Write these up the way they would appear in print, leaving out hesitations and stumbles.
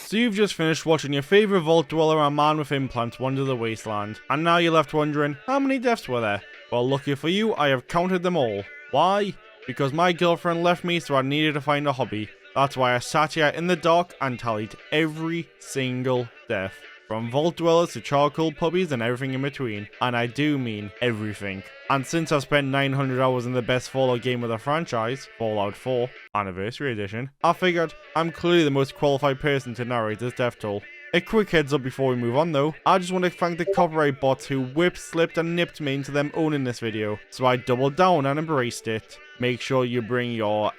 So you've just finished watching your favourite vault dweller and man with implants wander the wasteland, and now you're left wondering, how many deaths were there? Well, lucky for you, I have counted them all. Why? Because my girlfriend left me, so I needed to find a hobby. That's why I sat here in the dark and tallied every single death. From vault dwellers to charcoal puppies and everything in between. And I do mean everything. And since I've spent 900 hours in the best Fallout game of the franchise, Fallout 4 Anniversary Edition, I figured I'm clearly the most qualified person to narrate this death toll. A quick heads up before we move on though, I just want to thank the copyright bots who whipped, slipped and nipped me into them owning this video. So I doubled down and embraced it. Make sure you bring your,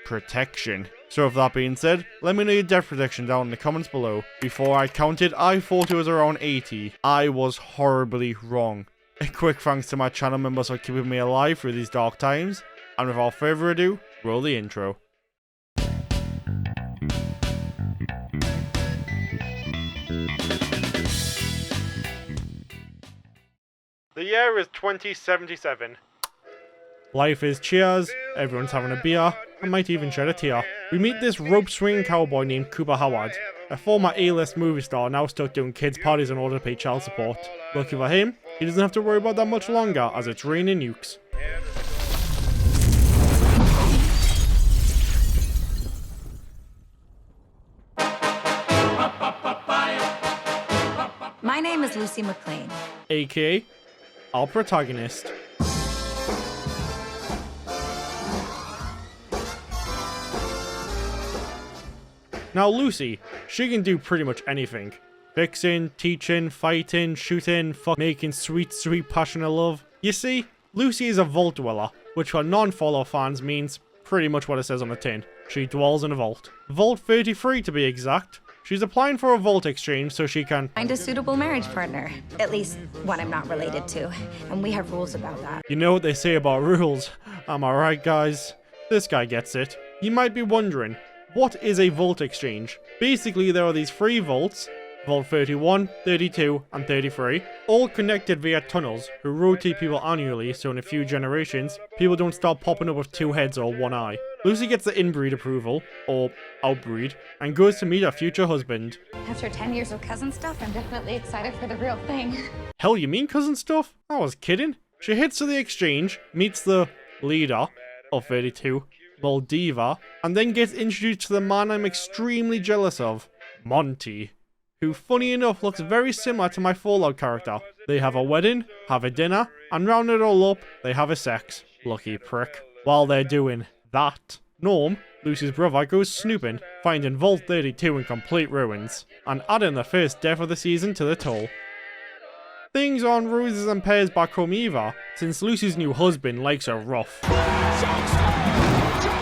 protection. So with that being said, let me know your death prediction down in the comments below. Before I counted, I thought it was around 80. I was horribly wrong. A quick thanks to my channel members for keeping me alive through these dark times. And without further ado, roll the intro. The year is 2077. Life is cheers, everyone's having a beer, and might even shed a tear. We meet this rope-swinging cowboy named Cooper Howard, a former A-list movie star now stuck doing kids' parties in order to pay child support. Lucky for him, he doesn't have to worry about that much longer as it's raining nukes. My name is Lucy McLean, aka our protagonist. Now Lucy, she can do pretty much anything. Fixing, teaching, fighting, shooting, making sweet, sweet passionate love. You see, Lucy is a vault dweller, which for non-Fallout fans means pretty much what it says on the tin. She dwells in a vault. Vault 33 to be exact. She's applying for a vault exchange so she can find a suitable marriage partner. At least one I'm not related to. And we have rules about that. You know what they say about rules. Am I right, guys? This guy gets it. You might be wondering, what is a vault exchange? Basically, there are these three vaults, Vault 31, 32, and 33, all connected via tunnels who rotate people annually, so in a few generations, people don't start popping up with two heads or one eye. Lucy gets the inbreed approval, or outbreed, and goes to meet her future husband. After 10 years of cousin stuff, I'm definitely excited for the real thing. Hell, you mean cousin stuff? I was kidding. She heads to the exchange, meets the leader of 32, Moldaver, and then gets introduced to the man I'm extremely jealous of, Monty, who funny enough looks very similar to my Fallout character. They have a wedding, have a dinner, and round it all up, they have a sex. Lucky prick. While they're doing that, Norm, Lucy's brother, goes snooping, finding Vault 32 in complete ruins, and adding the first death of the season to the toll. Things aren't roses and pears back home either, since Lucy's new husband likes her rough.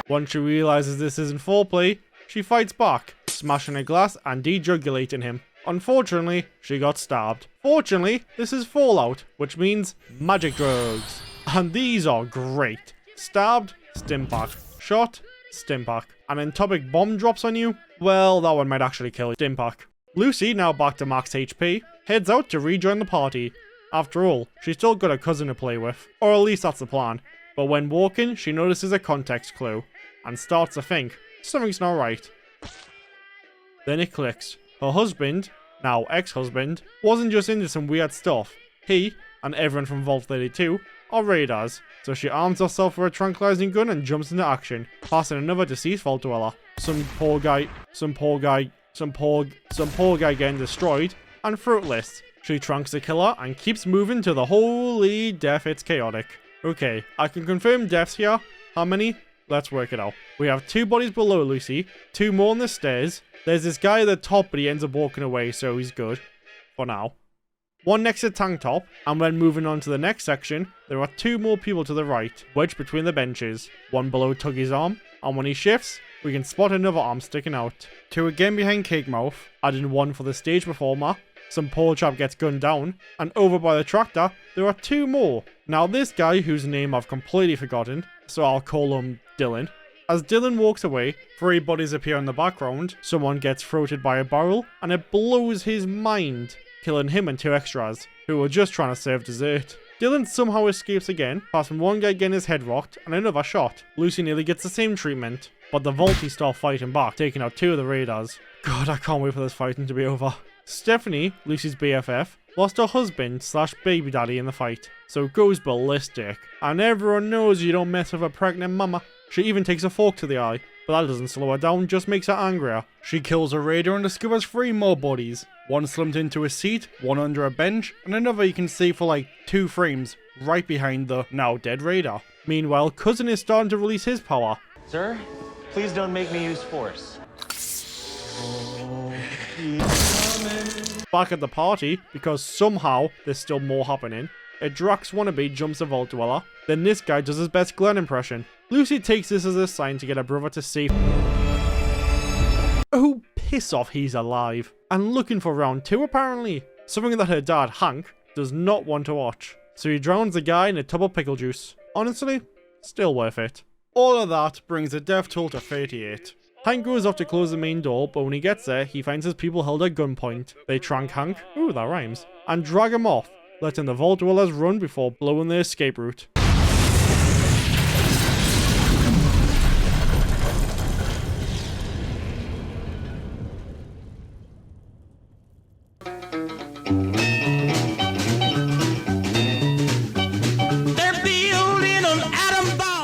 Once she realizes this isn't foreplay, she fights back, smashing a glass and dejugulating him. Unfortunately, she got stabbed. Fortunately, this is Fallout, which means magic drugs. And these are great. Stabbed, Stimpack. Shot, Stimpack. An atomic bomb drops on you? Well, that one might actually kill you. Stimpack. Lucy, now back to max HP, heads out to rejoin the party. After all, she's still got a cousin to play with. Or at least that's the plan. But when walking, she notices a context clue, and starts to think, something's not right. Then it clicks. Her husband, now ex-husband, wasn't just into some weird stuff. He, and everyone from Vault 32, are raiders, so she arms herself with a tranquilizing gun and jumps into action, passing another deceased vault dweller. Some poor guy getting destroyed, and fruitless. She trunks the killer and keeps moving to the holy death, it's chaotic. Okay, I can confirm deaths here. How many? Let's work it out. We have 2 bodies below Lucy, 2 more on the stairs. There's this guy at the top, but he ends up walking away, so he's good. For now. 1 next to tank top, and when moving on to the next section, there are 2 more people to the right, wedged between the benches. 1 below Tuggy's arm, and when he shifts, we can spot another arm sticking out. 2 again behind Cake Mouth, adding 1 for the stage performer. Some poor chap gets gunned down, and over by the tractor, there are 2 more. Now this guy, whose name I've completely forgotten, so I'll call him Dylan, As Dylan walks away, 3 bodies appear in the background, someone gets throated by a barrel, and it blows his mind, killing him and 2 extras, who were just trying to serve dessert. Dylan somehow escapes again, apart from one guy getting his head rocked and another shot. Lucy nearly gets the same treatment, but the Vaulties start fighting back, taking out 2 of the raiders. God, I can't wait for this fighting to be over. Stephanie, Lucy's BFF, lost her husband / baby daddy in the fight, so goes ballistic. And everyone knows you don't mess with a pregnant mama. She even takes a fork to the eye, but that doesn't slow her down, just makes her angrier. She kills a raider and discovers 3 more bodies. One slumped into a seat, one under a bench, and another you can see for like 2 frames, right behind the now dead raider. Meanwhile, Cousin is starting to release his power. Sir, please don't make me use force. Back at the party, because somehow there's still more happening, a Drax wannabe jumps a vault dweller, then this guy does his best Glenn impression. Lucy takes this as a sign to get her brother to safety. Oh, piss off, he's alive. And looking for round 2 apparently. Something that her dad, Hank, does not want to watch. So he drowns the guy in a tub of pickle juice. Honestly, still worth it. All of that brings the death toll to 38. Hank goes off to close the main door, but when he gets there, he finds his people held at gunpoint. They trank Hank, ooh that rhymes, and drag him off, letting the vault dwellers run before blowing their escape route.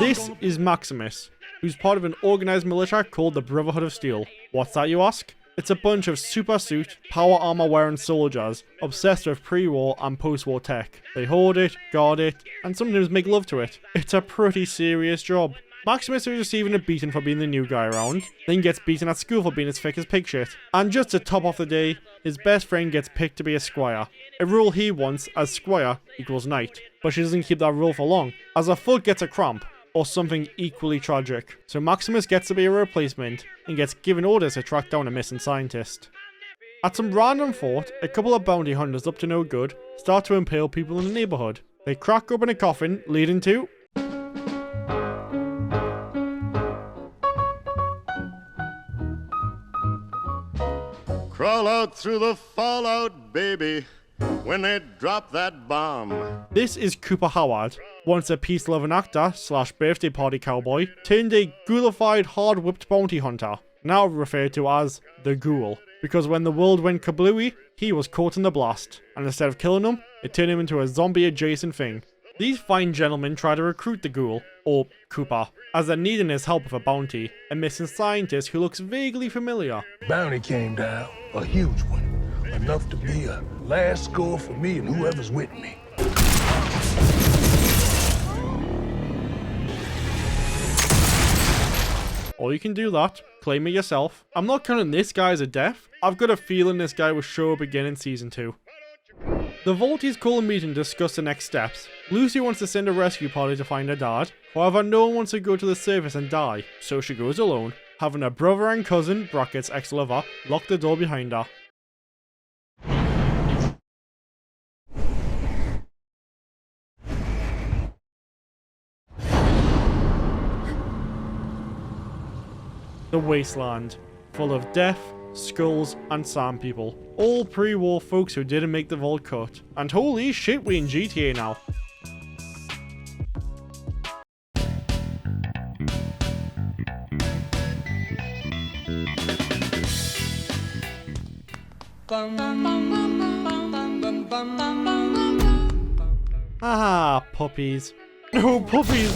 This is Maximus, who's part of an organized militia called the Brotherhood of Steel. What's that, you ask? It's a bunch of super suit, power armor wearing soldiers, obsessed with pre-war and post-war tech. They hoard it, guard it, and sometimes make love to it. It's a pretty serious job. Maximus is receiving a beating for being the new guy around, then gets beaten at school for being as thick as pig shit. And just to top off the day, his best friend gets picked to be a squire. A role he wants, as squire equals knight. But she doesn't keep that role for long, as her foot gets a cramp, or something equally tragic. So Maximus gets to be a replacement, and gets given orders to track down a missing scientist. At some random fort, a couple of bounty hunters up to no good start to impale people in the neighborhood. They crack open a coffin, leading to... Crawl out through the fallout, baby, when they drop that bomb. This is Cooper Howard, once a peace-loving actor / birthday party cowboy, turned a ghoulified, hard-whipped bounty hunter, now referred to as the Ghoul, because when the world went kablooey, he was caught in the blast, and instead of killing him, it turned him into a zombie-adjacent thing. These fine gentlemen try to recruit the Ghoul, or Cooper, as they're needing his help with a bounty, a missing scientist who looks vaguely familiar. Bounty came down, a huge one, enough to be a last score for me and whoever's with me. Or you can do that, claim it yourself. I'm not counting this guy as a death. I've got a feeling this guy will show up again in season 2. The Vaulties call a meeting to discuss the next steps. Lucy wants to send a rescue party to find her dad. However, no one wants to go to the surface and die, so she goes alone, having her brother and cousin, brackets ex-lover, lock the door behind her. The wasteland, full of death, skulls, and sand people. All pre-war folks who didn't make the vault cut. And holy shit, we in GTA now. Ah, puppies. No, puppies!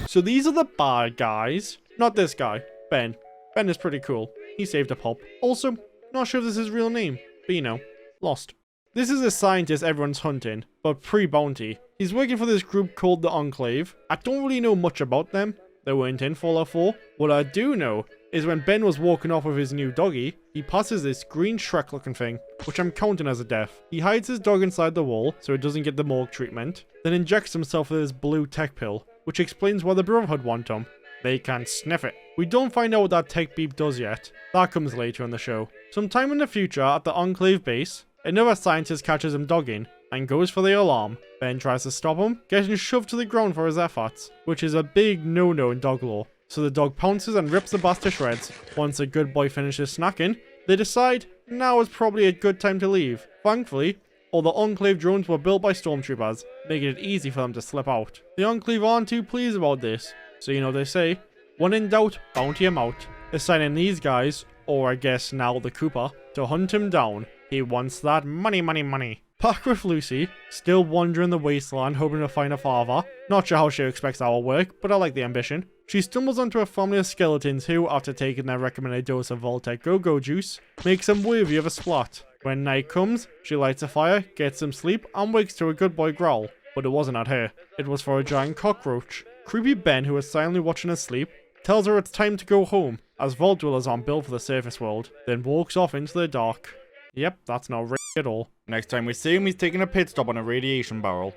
So these are the bad guys. Not this guy, Ben. Ben is pretty cool. He saved a pup. Also, not sure if this is his real name, but you know, lost. This is a scientist everyone's hunting, but pre-bounty. He's working for this group called the Enclave. I don't really know much about them. They weren't in Fallout 4. What I do know is when Ben was walking off with his new doggy, he passes this green Shrek looking thing, which I'm counting as a death. He hides his dog inside the wall so it doesn't get the morgue treatment, then injects himself with this blue tech pill, which explains why the Brotherhood want him. They can sniff it. We don't find out what that tech beep does yet. That comes later in the show. Sometime in the future, at the Enclave base, another scientist catches him dogging and goes for the alarm. Ben tries to stop him, getting shoved to the ground for his efforts, which is a big no-no in dog lore. So the dog pounces and rips the bass to shreds. Once the good boy finishes snacking, they decide now is probably a good time to leave. Thankfully, all the Enclave drones were built by stormtroopers, making it easy for them to slip out. The Enclave aren't too pleased about this, so you know they say, when in doubt, bounty him out, assigning these guys, or I guess now the Cooper, to hunt him down. He wants that money, money, money. Back with Lucy, still wandering the wasteland hoping to find her father. Not sure how she expects that will work, but I like the ambition. She stumbles onto a family of skeletons who, after taking their recommended dose of Voltec Go-Go juice, makes them worthy of a splat. When night comes, she lights a fire, gets some sleep, and wakes to a good boy growl. But it wasn't at her. It was for a giant cockroach. Creepy Ben, who was silently watching her sleep, tells her it's time to go home, as vault dwellers aren't built for the surface world, then walks off into the dark. Yep, that's not at all. Next time we see him, he's taking a pit stop on a radiation barrel.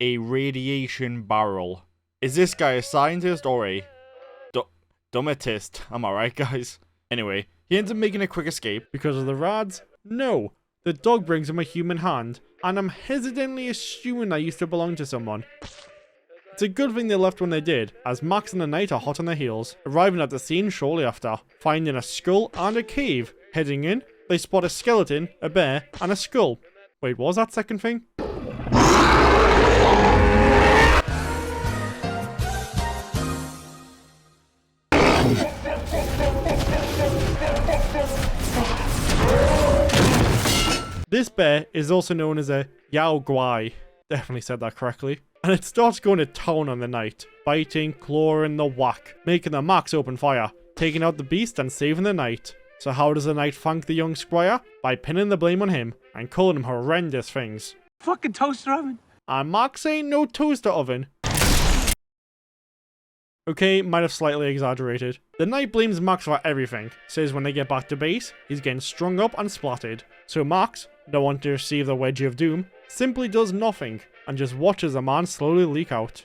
A radiation barrel. Is this guy a scientist or a dummatist? Am I right, guys? Anyway, he ends up making a quick escape because of the rads. No, the dog brings him a human hand, and I'm hesitantly assuming that used to belong to someone. It's a good thing they left when they did, as Max and the Knight are hot on their heels, arriving at the scene shortly after, finding a skull and a cave. Heading in, they spot a skeleton, a bear, and a skull. Wait, what was that second thing? This bear is also known as a Yao Guai. Definitely said that correctly. And it starts going to town on the Knight, biting, clawing the whack, making the Max open fire, taking out the beast and saving the Knight. So how does the Knight thank the young squire? By pinning the blame on him and calling him horrendous things. Fucking toaster oven. And Max ain't no toaster oven. Okay, might have slightly exaggerated. The Knight blames Max for everything, says when they get back to base, he's getting strung up and splatted. So Max, not wanting to receive the Wedgie of Doom, simply does nothing, and just watches the man slowly leak out.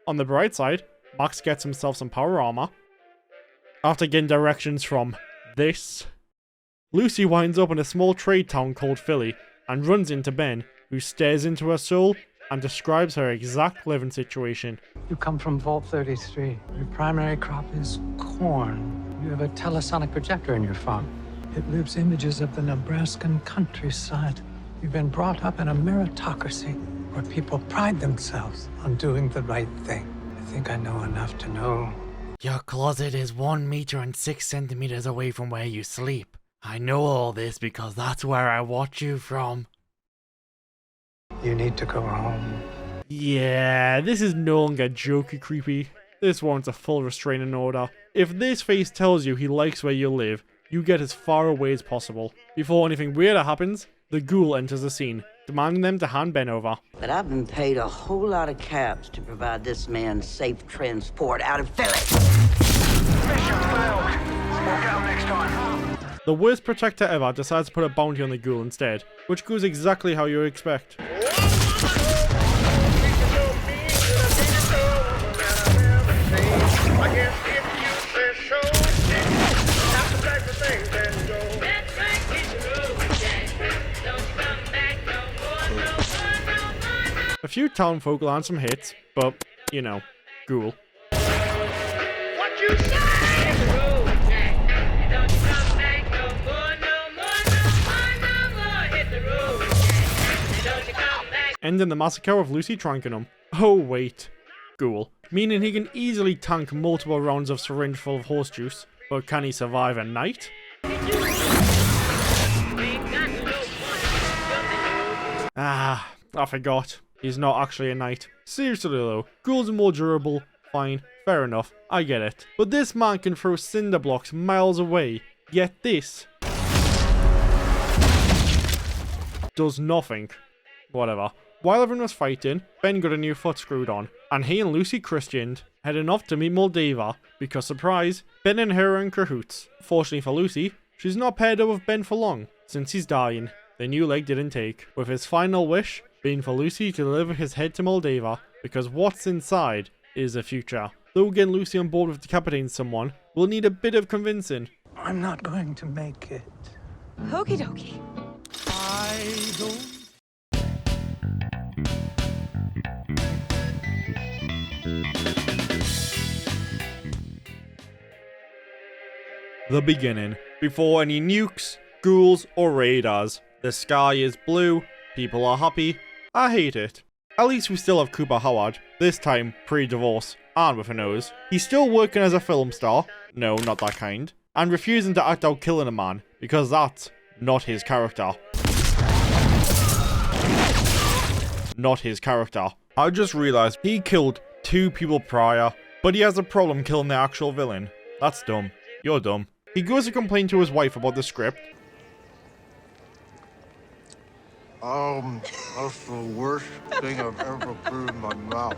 On the bright side, Max gets himself some power armor. After getting directions from this, Lucy winds up in a small trade town called Philly, and runs into Ben, who stares into her soul and describes her exact living situation. You come from Vault 33. Your primary crop is corn. You have a telesonic projector in your farm. It lives images of the Nebraskan countryside. You've been brought up in a meritocracy where people pride themselves on doing the right thing. I think I know enough to know. Your closet is 1 meter and 6 centimeters away from where you sleep. I know all this because that's where I watch you from. You need to go home. Yeah, this is no longer jokey creepy. This warrants a full restraining order. If this face tells you he likes where you live, you get as far away as possible. Before anything weirder happens, the ghoul enters the scene, demanding them to hand Ben over. But I've been paid a whole lot of caps to provide this man safe transport out of Philly. Mission failed. Smoke out next time. The worst protector ever decides to put a bounty on the ghoul instead, which goes exactly how you would expect. A few townfolk land some hits, but, you know, ghoul. What you say? Ending the massacre of Lucy Trankenham. Oh wait, ghoul. Meaning he can easily tank multiple rounds of syringe full of horse juice, but can he survive a night? Ah, I forgot. He's not actually a knight. Seriously though, ghouls are more durable. Fine, fair enough, I get it. But this man can throw cinder blocks miles away, yet this does nothing. Whatever. While everyone was fighting, Ben got a new foot screwed on, and he and Lucy Christianed, heading off to meet Moldaver, because surprise, Ben and her are in cahoots. Fortunately for Lucy, she's not paired up with Ben for long, since he's dying. The new leg didn't take, with his final wish being for Lucy to deliver his head to Moldaver, because what's inside is the future. Though getting Lucy on board with decapitating someone will need a bit of convincing. I'm not going to make it. Okie dokie. I don't the beginning. Before any nukes, ghouls, or radars. The sky is blue, people are happy. I hate it. At least we still have Cooper Howard, this time pre-divorce, and with a nose. He's still working as a film star, no, not that kind, and refusing to act out killing a man, because that's not his character. Not his character. I just realized he killed 2 people prior, but he has a problem killing the actual villain. That's dumb. You're dumb. He goes to complain to his wife about the script. That's the worst thing I've ever put in my mouth.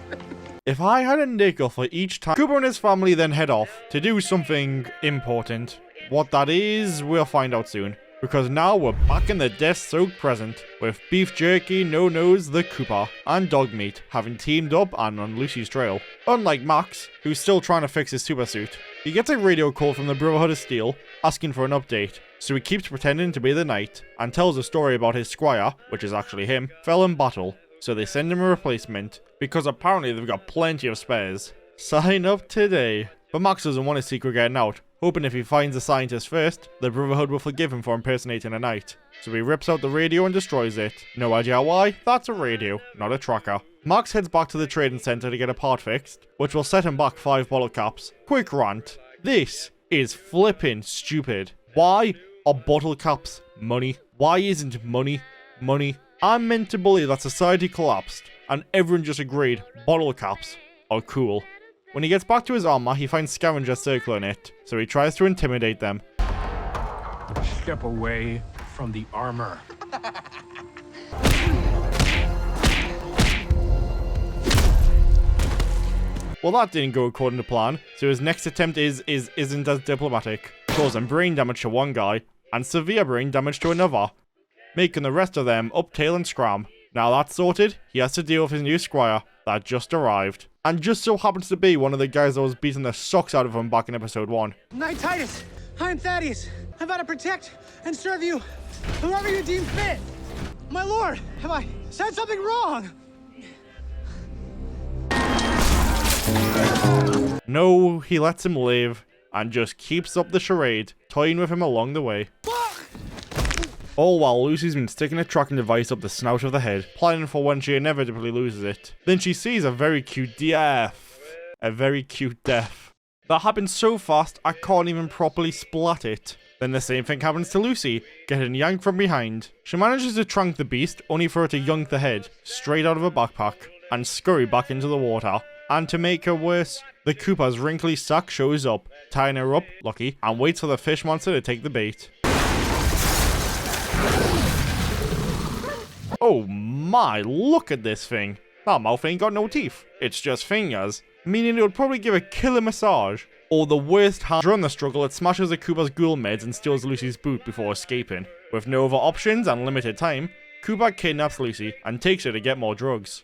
If I had a nickel for each time Cooper and his family then head off to do something important. What that is, we'll find out soon. Because now we're back in the death-soaked present, with Beef Jerky, No Nose, the Cooper, and Dog Meat having teamed up and on Lucy's trail. Unlike Max, who's still trying to fix his super suit. He gets a radio call from the Brotherhood of Steel, asking for an update, so he keeps pretending to be the knight, and tells a story about his squire, which is actually him, fell in battle, so they send him a replacement, because apparently they've got plenty of spares. Sign up today. But Max doesn't want his secret getting out, hoping if he finds the scientist first, the Brotherhood will forgive him for impersonating a knight. So he rips out the radio and destroys it. No idea why, that's a radio, not a tracker. Max heads back to the trading center to get a part fixed, which will set him back 5 bottle caps. Quick rant. This is flippin' stupid. Why are bottle caps money? Why isn't money money? I'm meant to believe that society collapsed, and everyone just agreed bottle caps are cool. When he gets back to his armor, he finds scavengers circling it, so he tries to intimidate them. Step away from the armor. Well, that didn't go according to plan, so his next attempt isn't as diplomatic, causing brain damage to one guy, and severe brain damage to another, making the rest of them uptail and scram. Now that's sorted, he has to deal with his new squire that just arrived, and just so happens to be one of the guys that was beating the socks out of him back in episode 1. Knight Titus, I'm Thaddeus. I'm about to protect and serve you, whoever you deem fit. My lord, have I said something wrong? No, he lets him live, and just keeps up the charade, toying with him along the way. All while Lucy's been sticking a tracking device up the snout of the head, planning for when she inevitably loses it. Then she sees a very cute death. A very cute death. That happens so fast, I can't even properly splat it. Then the same thing happens to Lucy, getting yanked from behind. She manages to trank the beast, only for her to yank the head, straight out of her backpack, and scurry back into the water. And to make her worse, the Cooper's wrinkly sack shows up, tying her up, lucky, and waits for the fish monster to take the bait. Oh my, look at this thing. That mouth ain't got no teeth. It's just fingers. Meaning it would probably give a killer massage. Or the worst harm. During the struggle, it smashes the Cooper's ghoul meds and steals Lucy's boot before escaping. With no other options and limited time, Cooper kidnaps Lucy and takes her to get more drugs.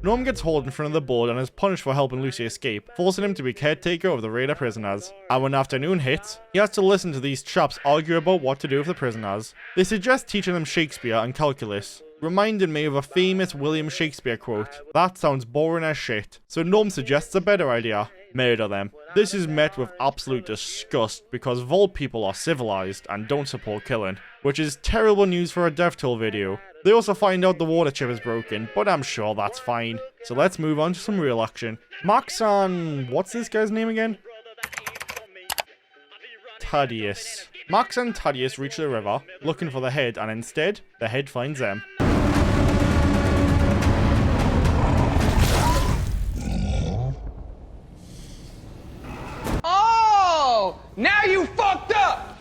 Norm gets hauled in front of the board and is punished for helping Lucy escape, forcing him to be caretaker of the raider prisoners. And when afternoon hits, he has to listen to these chaps argue about what to do with the prisoners. They suggest teaching them Shakespeare and calculus, reminding me of a famous William Shakespeare quote. That sounds boring as shit, so Norm suggests a better idea. Murder them. This is met with absolute disgust because Vault people are civilized and don't support killing, which is terrible news for a DevTool video. They also find out the water chip is broken, but I'm sure that's fine. So let's move on to some real action. Max and... what's this guy's name again? Thaddeus. Max and Thaddeus reach the river, looking for the head, and instead, the head finds them. Oh! Now you fucked up!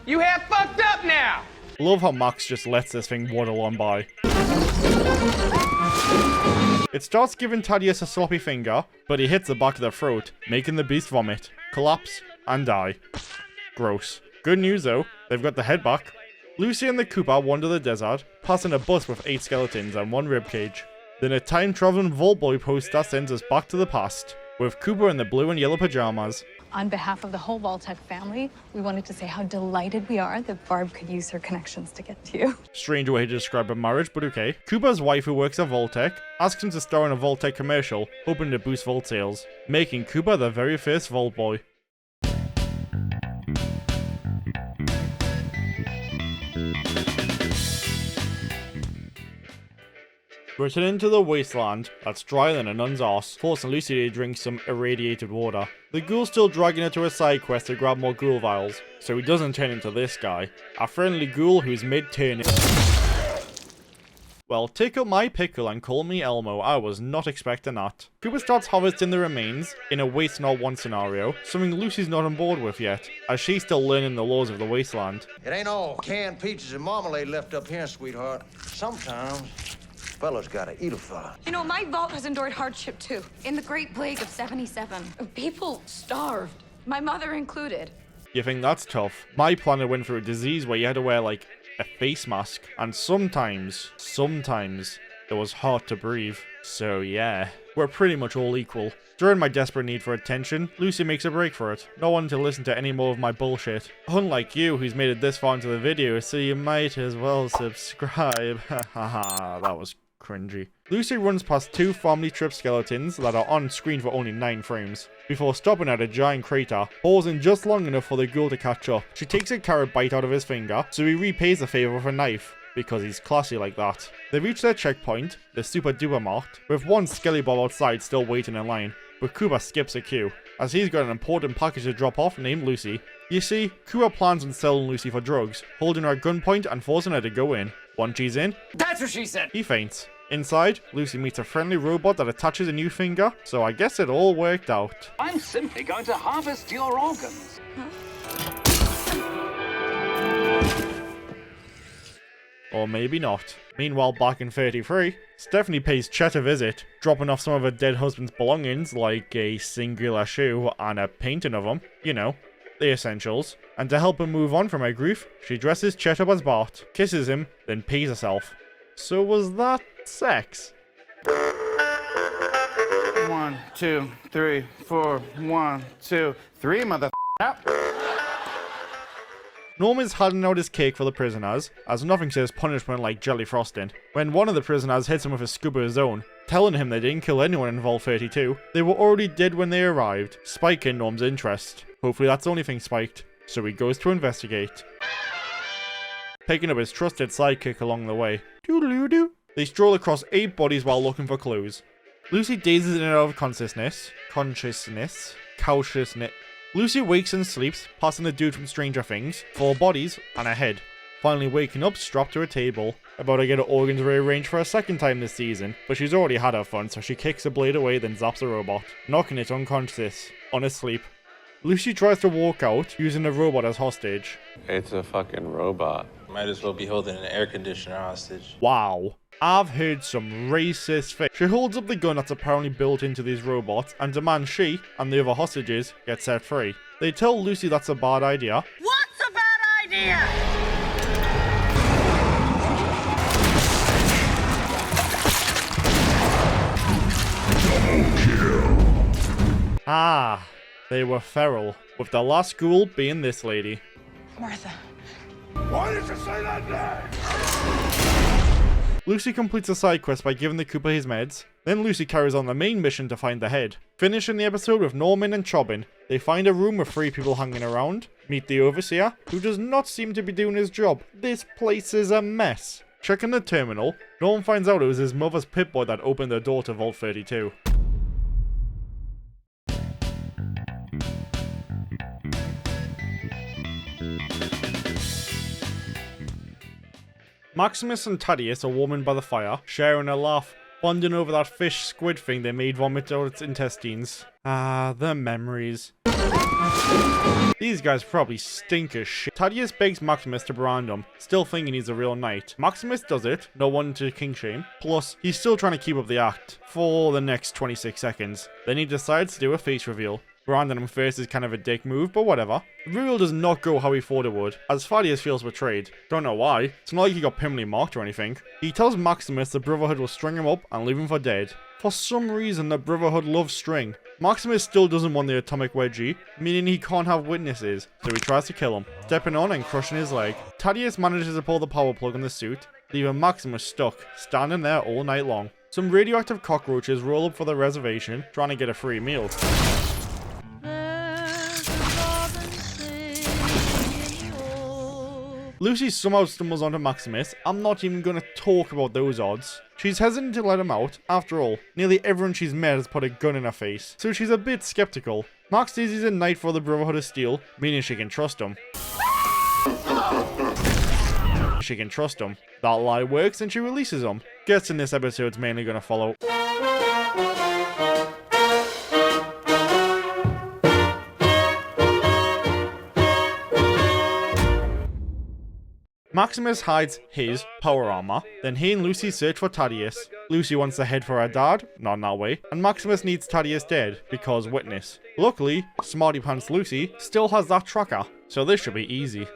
You have fucked up now! Love how Max just lets this thing waddle on by. It starts giving Thaddeus a sloppy finger, but he hits the back of the throat, making the beast vomit, collapse, and die. Gross. Good news though, they've got the head back. Lucy and the Cooper wander the desert, passing a bus with 8 skeletons and 1 ribcage. Then a time-traveling Vault Boy poster sends us back to the past, with Cooper in the blue and yellow pajamas. On behalf of the whole Vault-Tec family, we wanted to say how delighted we are that Barb could use her connections to get to you. Strange way to describe a marriage, but okay. Cooper's wife, who works at Vault-Tec, asks him to star in a Vault-Tec commercial, hoping to boost Vault sales, making Cooper the very first Vault boy. Returning to the wasteland that's drier than a nun's arse, forcing Lucy to drink some irradiated water. The ghoul's still dragging her to a side quest to grab more ghoul vials, so he doesn't turn into this guy, a friendly ghoul who's mid-turning. Well, take up my pickle and call me Elmo, I was not expecting that. Cooper starts harvesting the remains in a waste not one scenario, something Lucy's not on board with yet, as she's still learning the laws of the wasteland. It ain't all canned peaches and marmalade left up here, sweetheart. Sometimes, fella's gotta eat a fella. You know, my vault has endured hardship too. In the Great Plague of 77, people starved, my mother included. You think that's tough? My planet went through a disease where you had to wear, like, a face mask, and sometimes, it was hard to breathe. So yeah, we're pretty much all equal. During my desperate need for attention, Lucy makes a break for it. No one to listen to any more of my bullshit. Unlike you, who's made it this far into the video, so you might as well subscribe. Haha, that was cringy. Lucy runs past two family trip skeletons that are on screen for only 9 frames, before stopping at a giant crater, pausing just long enough for the ghoul to catch up. She takes a carrot bite out of his finger, so he repays the favor with a knife, because he's classy like that. They reach their checkpoint, the super duper marked, with one skelly bob outside still waiting in line, but Cooper skips a queue, as he's got an important package to drop off named Lucy. You see, Cooper plans on selling Lucy for drugs, holding her at gunpoint and forcing her to go in. Once she's in, That's what she said! he faints. Inside, Lucy meets a friendly robot that attaches a new finger, so I guess it all worked out. I'm simply going to harvest your organs. Or maybe not. Meanwhile, back in 33, Stephanie pays Chet a visit, dropping off some of her dead husband's belongings, like a singular shoe and a painting of him. You know, the essentials. And to help him move on from her grief, she dresses Chet up as Bart, kisses him, then pees herself. So was that sex? 1, 2, 3, 4. 1, 2, 3, mother. Norman's handing out his cake for the prisoners, as nothing says punishment like jelly frosting, when one of the prisoners hits him with a scoop of his own, telling him they didn't kill anyone in Vault 32. They were already dead when they arrived, spiking Norm's interest. Hopefully that's the only thing spiked, so he goes to investigate, picking up his trusted sidekick along the way. Doodaloo-doo. They stroll across 8 bodies while looking for clues. Lucy dazes in and out of consciousness. Lucy wakes and sleeps, passing the dude from Stranger Things, 4 bodies, and a head. Finally waking up strapped to a table, about to get her organs rearranged for a second time this season, but she's already had her fun, so she kicks the blade away then zaps the robot, knocking it unconscious, on his sleep. Lucy tries to walk out, using the robot as hostage. It's a fucking robot. Might as well be holding an air conditioner hostage. Wow. I've heard some racist things. She holds up the gun that's apparently built into these robots and demands she and the other hostages get set free. They tell Lucy that's a bad idea. What's a bad idea? Ah, they were feral, with the last ghoul being this lady. Martha. Why did you say that name? Lucy completes a side quest by giving the Cooper his meds, then Lucy carries on the main mission to find the head. Finishing the episode with Norman and Chobin, they find a room with 3 people hanging around, meet the Overseer, who does not seem to be doing his job. This place is a mess. Checking the terminal, Norman finds out it was his mother's Pip-Boy that opened the door to Vault 32. Maximus and Thaddeus are warming by the fire, sharing a laugh, bonding over that fish squid thing they made vomit out its intestines. Ah, the memories. These guys probably stink as shit. Thaddeus begs Maximus to brand him, still thinking he's a real knight. Maximus does it, no one to king shame. Plus, he's still trying to keep up the act for the next 26 seconds. Then he decides to do a face reveal. Branding him first is kind of a dick move, but whatever. The reveal does not go how he thought it would, as Thaddeus feels betrayed. Don't know why. It's not like he got permanently marked or anything. He tells Maximus the Brotherhood will string him up and leave him for dead. For some reason, the Brotherhood loves string. Maximus still doesn't want the atomic wedgie, meaning he can't have witnesses, so he tries to kill him, stepping on and crushing his leg. Thaddeus manages to pull the power plug on the suit, leaving Maximus stuck, standing there all night long. Some radioactive cockroaches roll up for the reservation, trying to get a free meal. Lucy somehow stumbles onto Maximus. I'm not even going to talk about those odds. She's hesitant to let him out. After all, nearly everyone she's met has put a gun in her face, so she's a bit skeptical. Max says he's a knight for the Brotherhood of Steel, meaning she can trust him. She can trust him. That lie works and she releases him. Guess in this episode's mainly going to follow. Maximus hides his power armor, then he and Lucy search for Thaddeus. Lucy wants to head for her dad, not in that way, and Maximus needs Thaddeus dead, because witness. Luckily, Smarty Pants Lucy still has that tracker, so this should be easy.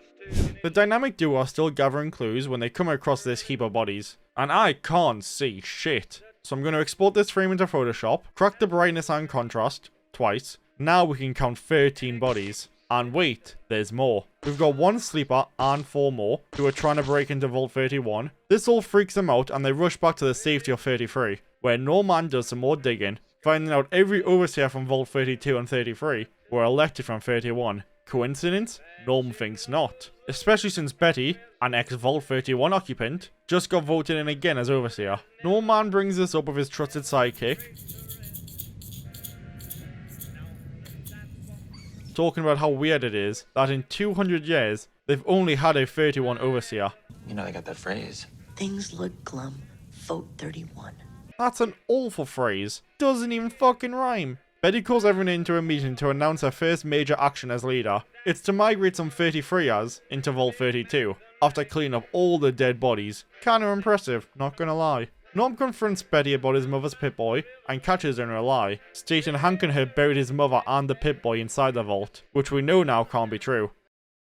The dynamic duo are still gathering clues when they come across this heap of bodies, and I can't see shit. So I'm going to export this frame into Photoshop, crack the brightness and contrast, twice. Now we can count 13 bodies. And wait, there's more. We've got one sleeper and 4 more who are trying to break into Vault 31. This all freaks them out and they rush back to the safety of 33, where Norman does some more digging, finding out every overseer from Vault 32 and 33 were elected from 31. Coincidence? Norm thinks not. Especially since Betty, an ex-Vault 31 occupant, just got voted in again as overseer. Norman brings this up with his trusted sidekick, talking about how weird it is that in 200 years, they've only had a 31 overseer. You know they got that phrase. Things look glum. Vote 31. That's an awful phrase. Doesn't even fucking rhyme. Betty calls everyone into a meeting to announce her first major action as leader. It's to migrate some 33ers into Vault 32, after cleaning up all the dead bodies. Kinda impressive, not gonna lie. Norm confronts Betty about his mother's Pip-Boy and catches her in a lie, stating Hank and her buried his mother and the Pip-Boy inside the vault, which we know now can't be true.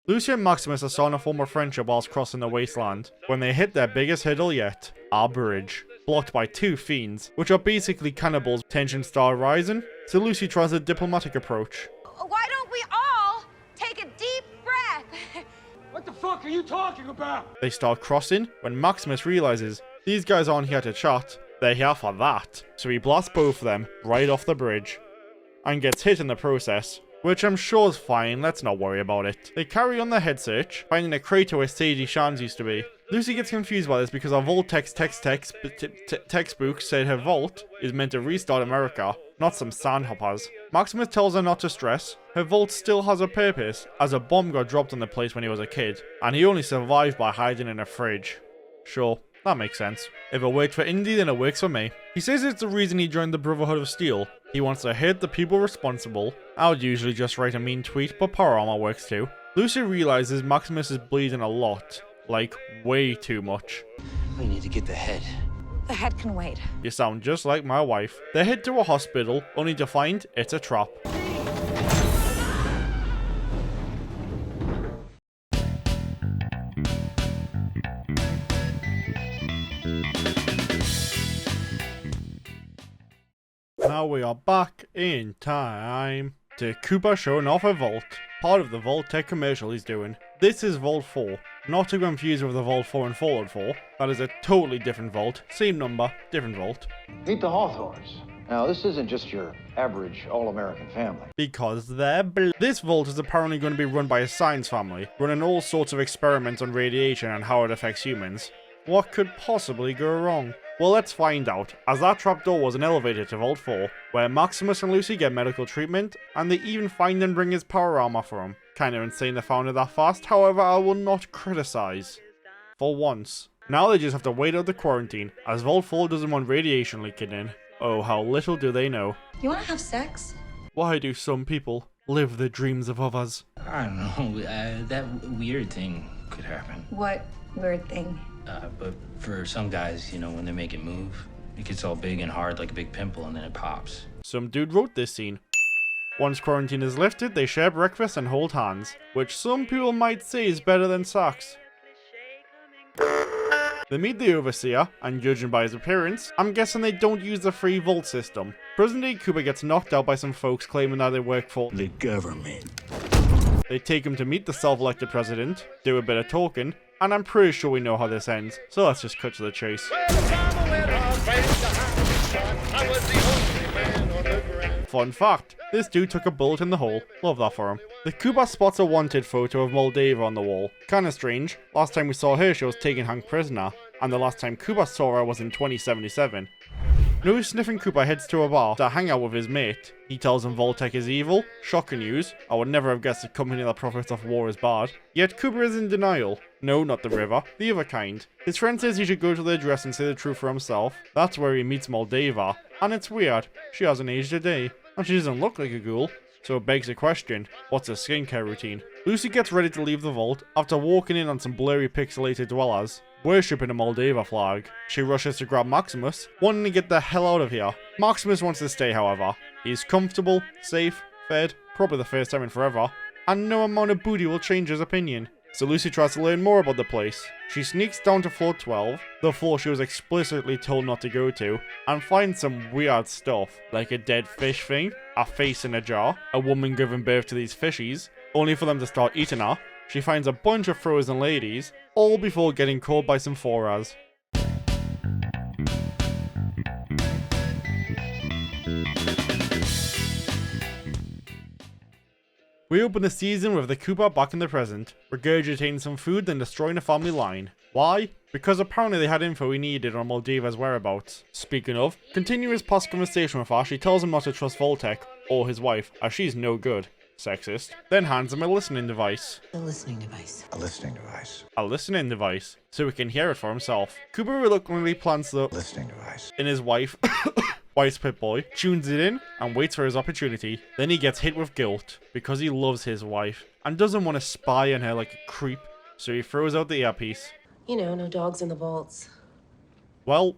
Lucy and Maximus are starting to form a friendship whilst crossing the wasteland, when they hit their biggest hurdle yet, our bridge, blocked by 2 fiends, which are basically cannibals. Tension starts rising, so Lucy tries a diplomatic approach. Why don't we all take a deep breath? What the fuck are you talking about? They start crossing when Maximus realizes these guys aren't here to chat, they're here for that. So he blasts both of them right off the bridge and gets hit in the process, which I'm sure is fine, let's not worry about it. They carry on their head search, finding a crater where Sadie Shans used to be. Lucy gets confused by this because our Vault textbook said her vault is meant to restart America, not some sandhoppers. Maximus tells her not to stress. Her vault still has a purpose, as a bomb got dropped on the place when he was a kid, and he only survived by hiding in a fridge. Sure, that makes sense. If it worked for Indy, then it works for me. He says it's the reason he joined the Brotherhood of Steel. He wants to hit the people responsible. I would usually just write a mean tweet, but power armor works too. Lucy realizes Maximus is bleeding a lot. Like, way too much. We need to get the head. The head can wait. You sound just like my wife. They head to a hospital, only to find it's a trap. Now we are back in time to Cooper showing off a vault. Part of the Vault Tech commercial he's doing. This is Vault 4. Not to confuse with the Vault 4 and Fallout 4. That is a totally different vault. Same number, different vault. Meet the Hawthorns. Now, this isn't just your average all-American family. Because they're This vault is apparently going to be run by a science family, running all sorts of experiments on radiation and how it affects humans. What could possibly go wrong? Well, let's find out, as that trapdoor was an elevator to Vault 4, where Maximus and Lucy get medical treatment, and they even find and bring his power armor for him. Kinda insane they found it that fast, however I will not criticize. For once. Now they just have to wait out the quarantine, as Vault 4 doesn't want radiation leaking in. Oh, how little do they know. You wanna have sex? Why do some people live the dreams of others? I don't know, that weird thing could happen. What weird thing? But for some guys, you know, when they make it move, it gets all big and hard like a big pimple and then it pops. Some dude wrote this scene. Once quarantine is lifted, they share breakfast and hold hands, which some people might say is better than sex. They meet the Overseer, and judging by his appearance, I'm guessing they don't use the free vault system. Present-day Cooper gets knocked out by some folks claiming that they work for the government. They take him to meet the self-elected president, do a bit of talking, and I'm pretty sure we know how this ends, so let's just cut to the chase. Fun fact, this dude took a bullet in the hole. Love that for him. The Cooper spots a wanted photo of Moldaver on the wall. Kinda strange, last time we saw her she was taken hung prisoner, and the last time Cooper saw her was in 2077. No sniffing Cooper heads to a bar to hang out with his mate. He tells him Vault-Tec is evil. Shocking news. I would never have guessed a company that profits off war is bad. Yet Cooper is in denial. No, not the river. The other kind. His friend says he should go to the address and say the truth for himself. That's where he meets Moldaver. And it's weird. She hasn't aged a day. And she doesn't look like a ghoul. So it begs the question, what's her skincare routine? Lucy gets ready to leave the vault after walking in on some blurry pixelated dwellers, worshipping a Moldaver flag. She rushes to grab Maximus, wanting to get the hell out of here. Maximus wants to stay, however. He's comfortable, safe, fed, probably the first time in forever, and no amount of booty will change his opinion. So Lucy tries to learn more about the place. She sneaks down to floor 12, the floor she was explicitly told not to go to, and finds some weird stuff, like a dead fish thing, a face in a jar, a woman giving birth to these fishies, only for them to start eating her. She finds a bunch of frozen ladies, all before getting caught by some foras. We open the season with the Cooper back in the present, regurgitating some food then destroying a family line. Why? Because apparently they had info we needed on Moldaver's whereabouts. Speaking of, continue his past conversation with her, she tells him not to trust Vault-Tec, or his wife, as she's no good. Sexist. Then hands him a listening device. A listening device. A listening device. A listening device, so he can hear it for himself. Cooper reluctantly plants the listening device in his wife's Pip-Boy, tunes it in, and waits for his opportunity. Then he gets hit with guilt, because he loves his wife, and doesn't want to spy on her like a creep, so he throws out the earpiece. You know, no dogs in the vaults. Well,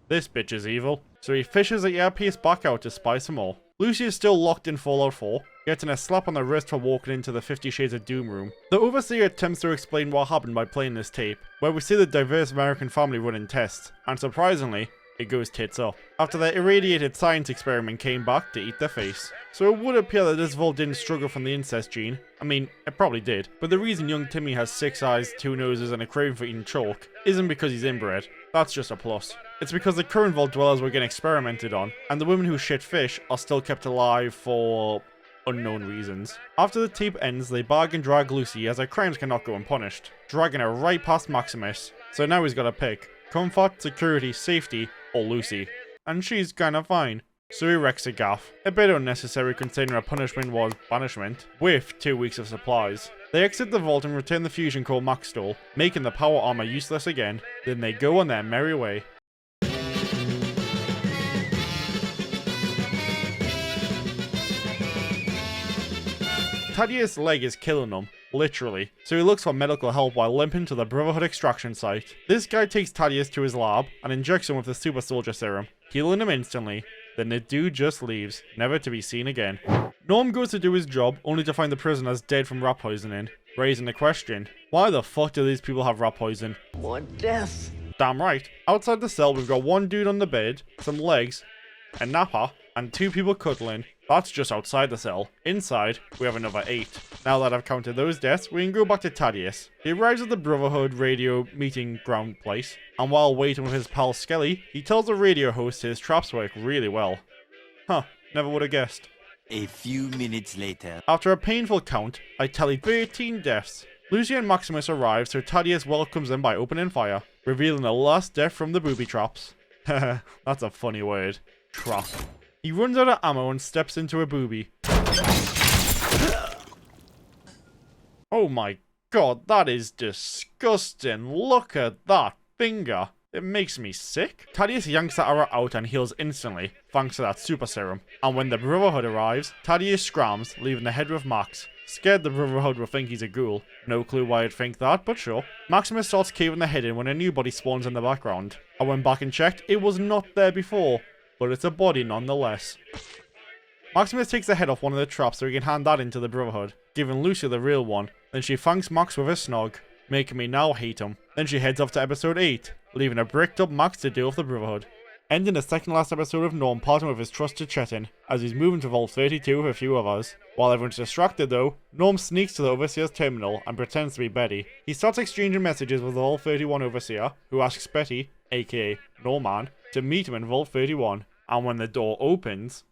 this bitch is evil, so he fishes the earpiece back out to spy some more. Lucy is still locked in Fallout 4, getting a slap on the wrist for walking into the 50 Shades of Doom room. The Overseer attempts to explain what happened by playing this tape, where we see the diverse American family running tests, and surprisingly, it goes tits up, after their irradiated science experiment came back to eat their face. So it would appear that this vault didn't struggle from the incest gene. I mean, it probably did, but the reason young Timmy has 6 eyes, 2 noses, and a craving for eating chalk isn't because he's inbred. That's just a plus. It's because the current vault dwellers were getting experimented on, and the women who shit fish are still kept alive for unknown reasons. After the tape ends, they bag and drag Lucy as her crimes cannot go unpunished, dragging her right past Maximus. So now he's got to pick comfort, security, safety, or Lucy. And she's kinda fine. So he wrecks a gaff. A bit unnecessary considering her punishment was banishment, with 2 weeks of supplies. They exit the vault and return the fusion core Max Doll, making the power armor useless again. Then they go on their merry way. Thaddeus' leg is killing him, literally, so he looks for medical help while limping to the Brotherhood extraction site. This guy takes Thaddeus to his lab and injects him with the super soldier serum, healing him instantly. Then the dude just leaves, never to be seen again. Norm goes to do his job, only to find the prisoners dead from rat poisoning, raising the question, why the fuck do these people have rat poison? More death. Damn right. Outside the cell, we've got one dude on the bed, some legs, a napper, and 2 people cuddling. That's just outside the cell. Inside, we have another 8. Now that I've counted those deaths, we can go back to Thaddeus. He arrives at the Brotherhood radio meeting ground place, and while waiting with his pal Skelly, he tells the radio host his traps work really well. Huh, never would have guessed. A few minutes later. After a painful count, I tallied 13 deaths. Lucy and Maximus arrive, so Thaddeus welcomes them by opening fire, revealing the last death from the booby traps. That's a funny word. Trap. He runs out of ammo and steps into a booby. Oh my god, that is disgusting. Look at that finger. It makes me sick. Thaddeus yanks the arrow out and heals instantly, thanks to that super serum. And when the Brotherhood arrives, Thaddeus scrams, leaving the head with Max. Scared the Brotherhood will think he's a ghoul. No clue why I'd think that, but sure. Maximus starts caving the head in when a new body spawns in the background. I went back and checked, it was not there before. But it's a body nonetheless. Maximus takes the head off one of the traps so he can hand that into the Brotherhood, giving Lucy the real one. Then she thanks Max with a snog, making me now hate him. Then she heads off to episode 8, leaving a bricked up Max to deal with the Brotherhood. Ending the second last episode of Norm parting with his trusted Chetin, as he's moving to Vault 32 with a few others. While everyone's distracted though, Norm sneaks to the Overseer's terminal and pretends to be Betty. He starts exchanging messages with the Vault 31 Overseer, who asks Betty, aka Norman, to meet him in Vault 31. And when the door opens...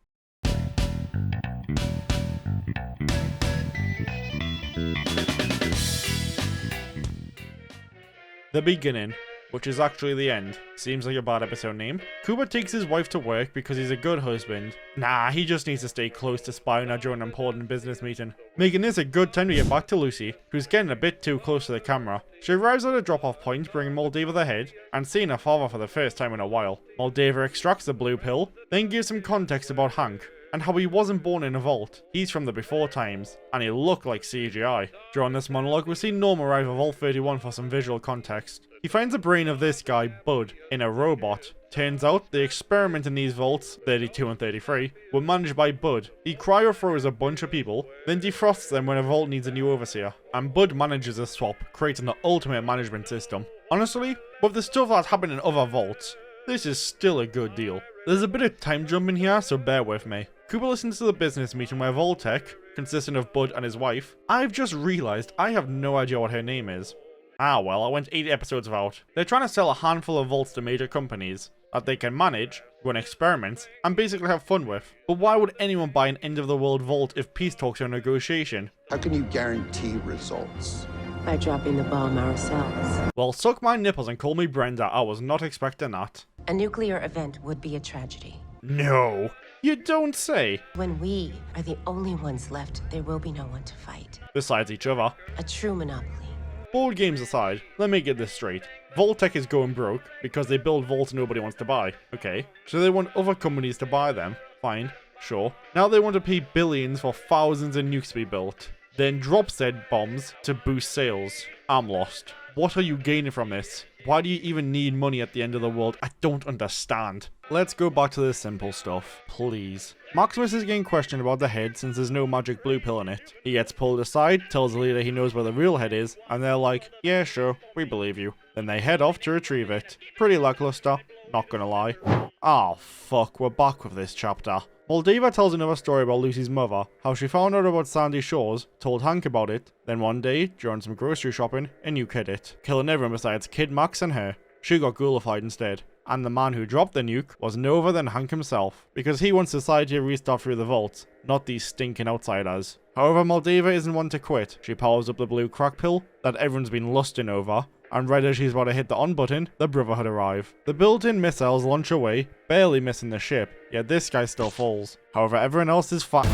The beginning, which is actually the end. Seems like a bad episode name. Cooper takes his wife to work because he's a good husband. Nah, he just needs to stay close to spy on her during an important business meeting. Making this a good time to get back to Lucy, who's getting a bit too close to the camera. She arrives at a drop-off point, bringing Moldaver the head, and seeing her father for the first time in a while. Moldaver extracts the blue pill, then gives some context about Hank, and how he wasn't born in a vault. He's from the before times, and he looked like CGI. During this monologue, we see Norm arrive at Vault 31 for some visual context. He finds the brain of this guy, Bud, in a robot. Turns out, the experiment in these vaults, 32 and 33, were managed by Bud. He cryo-froze a bunch of people, then defrosts them when a vault needs a new overseer. And Bud manages a swap, creating the ultimate management system. Honestly, with the stuff that's happened in other vaults, this is still a good deal. There's a bit of time jump in here, so bear with me. Cooper listens to the business meeting where Vault-Tec, consisting of Bud and his wife, I've just realised I have no idea what her name is. Ah well, I went 8 episodes without. They're trying to sell a handful of vaults to major companies that they can manage, run experiments, and basically have fun with. But why would anyone buy an end-of-the-world vault if peace talks are a negotiation? How can you guarantee results? By dropping the bomb ourselves. Well, suck my nipples and call me Brenda, I was not expecting that. A nuclear event would be a tragedy. No, you don't say. When we are the only ones left, there will be no one to fight. Besides each other. A true monopoly. Board games aside, let me get this straight. Vault-Tec is going broke because they build vaults nobody wants to buy. Okay, so they want other companies to buy them. Fine, sure. Now they want to pay billions for thousands of nukes to be built. Then drop said bombs to boost sales. I'm lost. What are you gaining from this? Why do you even need money at the end of the world? I don't understand. Let's go back to the simple stuff, please. Maximus is getting questioned about the head since there's no magic blue pill in it. He gets pulled aside, tells the leader he knows where the real head is, and they're like, yeah sure, we believe you. Then they head off to retrieve it. Pretty lackluster, not gonna lie. Oh fuck, we're back with this chapter. Moldaver tells another story about Lucy's mother, how she found out about Sandy Shores, told Hank about it, then one day, during some grocery shopping, a nuke hit it, killing everyone besides Kid Max and her. She got ghoulified instead. And the man who dropped the nuke was no other than Hank himself, because he wants society to restart through the vaults, not these stinking outsiders. However, Moldaver isn't one to quit. She powers up the blue crack pill that everyone's been lusting over, and right as she's about to hit the on button, the Brotherhood arrive. The built-in missiles launch away, barely missing the ship, yet this guy still falls. However, everyone else is fine.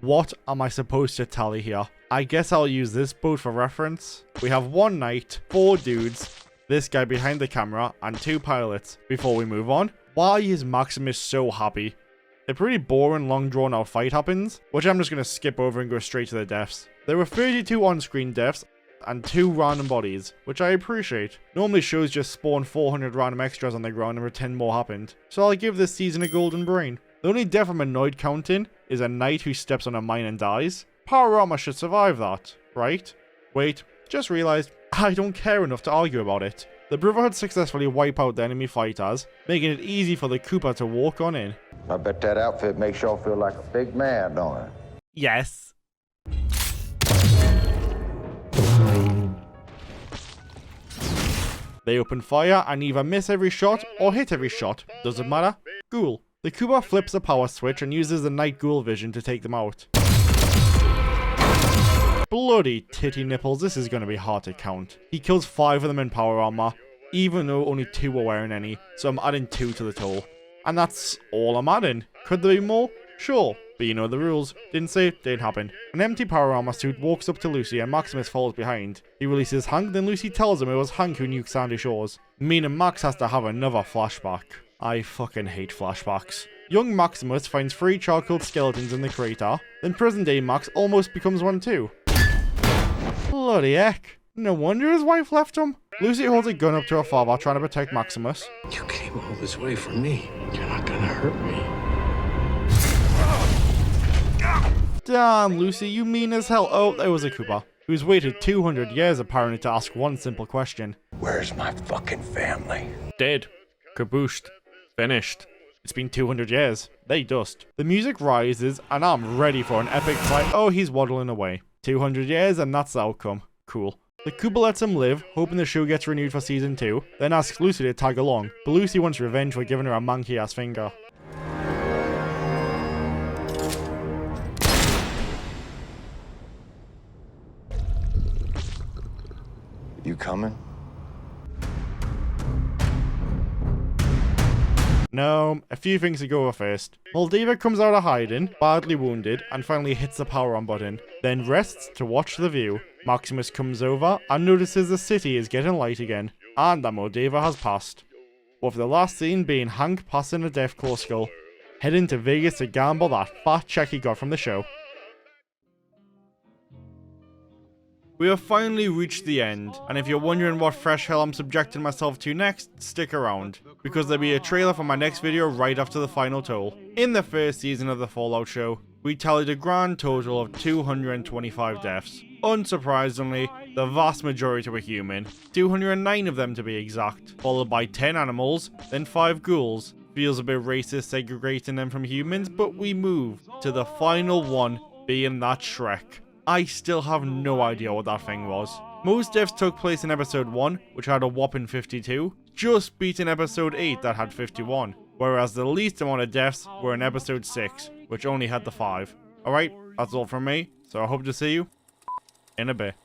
What am I supposed to tally here? I guess I'll use this boat for reference. We have one knight, 4 dudes, this guy behind the camera, and 2 pilots. Before we move on, why is Maximus so happy? A pretty boring, long drawn out fight happens, which I'm just going to skip over and go straight to the deaths. There were 32 on-screen deaths, and 2 random bodies, which I appreciate. Normally shows just spawn 400 random extras on the ground and pretend more happened, so I'll give this season a golden brain. The only death I'm annoyed counting is a knight who steps on a mine and dies. Power armor should survive that, right? Wait, just realized, I don't care enough to argue about it. The Brotherhood successfully wipe out the enemy fighters, making it easy for the Cooper to walk on in. I bet that outfit makes y'all feel like a big man, don't it? Yes. They open fire and either miss every shot or hit every shot, doesn't matter. Ghoul. The Cooper flips the power switch and uses the night ghoul vision to take them out. Bloody titty nipples, this is going to be hard to count. He kills 5 of them in power armor, even though only 2 were wearing any, so I'm adding 2 to the total. And that's all I'm adding. Could there be more? Sure, but you know the rules. Didn't say it, didn't happen. An empty power armor suit walks up to Lucy and Maximus follows behind. He releases Hank, then Lucy tells him it was Hank who nuked Sandy Shores, meaning Max has to have another flashback. I fucking hate flashbacks. Young Maximus finds 3 charcoal skeletons in the crater, then present day Max almost becomes one too. Bloody heck. No wonder his wife left him. Lucy holds a gun up to her father trying to protect Maximus. You came all this way for me. You're not gonna hurt me. Damn, Lucy, you mean as hell. Oh, there was a Cooper, who's waited 200 years apparently to ask one simple question. Where's my fucking family? Dead. Cabooshed. Finished. It's been 200 years. They dust. The music rises, and I'm ready for an epic fight. Oh, he's waddling away. 200 years, and that's the outcome. Cool. The Cooper lets him live, hoping the show gets renewed for season 2, then asks Lucy to tag along, but Lucy wants revenge for giving her a monkey-ass finger. You coming? No, a few things to go over first. Moldaver comes out of hiding, badly wounded, and finally hits the power on button, then rests to watch the view. Maximus comes over and notices the city is getting light again, and that Moldaver has passed. With the last scene being Hank passing a deathcore skull, heading to Vegas to gamble that fat check he got from the show. We have finally reached the end, and if you're wondering what fresh hell I'm subjecting myself to next, stick around, because there'll be a trailer for my next video right after the final toll. In the first season of the Fallout show, we tallied a grand total of 225 deaths. Unsurprisingly, the vast majority were human, 209 of them to be exact, followed by 10 animals, then 5 ghouls. Feels a bit racist segregating them from humans, but we move to the final one being that Shrek. I still have no idea what that thing was. Most deaths took place in episode 1, which had a whopping 52, just beating episode 8 that had 51, whereas the least amount of deaths were in episode 6, which only had the 5. Alright, that's all from me, so I hope to see you in a bit.